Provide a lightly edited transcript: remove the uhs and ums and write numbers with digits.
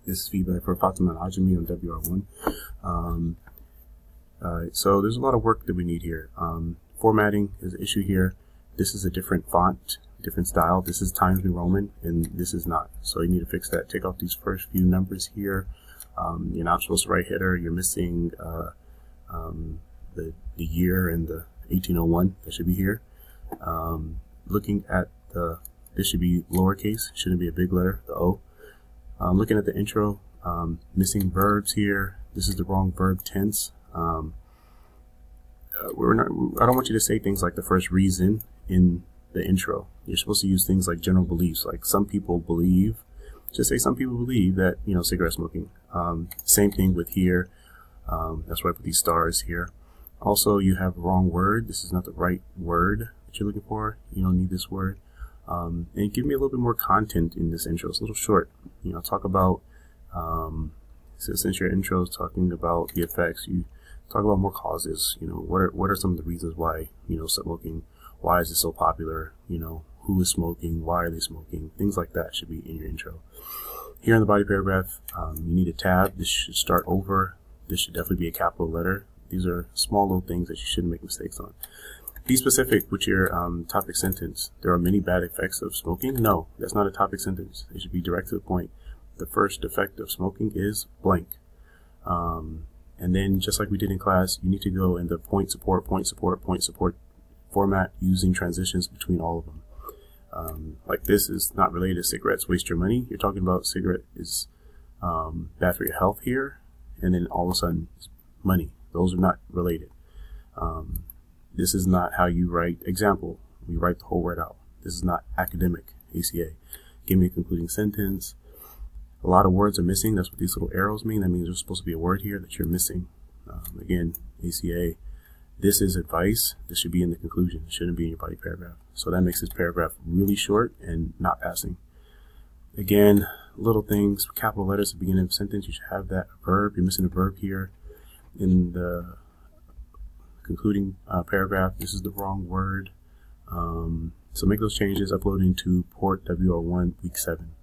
This is feedback for Fatima and Alajmi on WR1. So there's a lot of work that we need here. Formatting is an issue here. This is a different font, different style. This is Times New Roman, and this is not. So you need to fix that. Take off these first few numbers here. You're not supposed to write header. You're missing the year and the 1801. That should be here. Looking at this should be lowercase. Shouldn't be a big letter, the O. Looking at the intro, missing verbs here. This is the wrong verb tense. I don't want you to say things like the first reason in the intro. You're supposed to use things like general beliefs, like some people believe. Just say some people believe that, cigarette smoking. Same thing with here. That's why I put these stars here. Also, you have the wrong word. This is not the right word that you're looking for. You don't need this word. And give me a little bit more content in this intro. It's a little short. Talk about, since your intro is talking about the effects, you talk about more causes. What are some of the reasons why, smoking, why is it so popular? Who is smoking? Why are they smoking? Things like that should be in your intro. Here in the body paragraph, you need a tab. This should start over. This should definitely be a capital letter. These are small little things that you shouldn't make mistakes on. Be specific with your topic sentence. There are many bad effects of smoking. No, that's not a topic sentence. It should be direct to the point. The first effect of smoking is blank. And then just like we did in class, you need to go in the point support format using transitions between all of them. Like this is not related to cigarettes waste your money. You're talking about cigarette is bad for your health here, and then all of a sudden money. Those are not related. This is not how you write example. We write the whole word out. This is not academic ACA. Give me a concluding sentence. A lot of words are missing. That's what these little arrows mean. That means there's supposed to be a word here that you're missing. Again, ACA. This is advice. This should be in the conclusion. It shouldn't be in your body paragraph. So that makes this paragraph really short and not passing. Again, little things, capital letters at the beginning of a sentence. You should have that verb. You're missing a verb here. In the concluding paragraph, this is the wrong word. So make those changes. Upload into port WR1 week 7.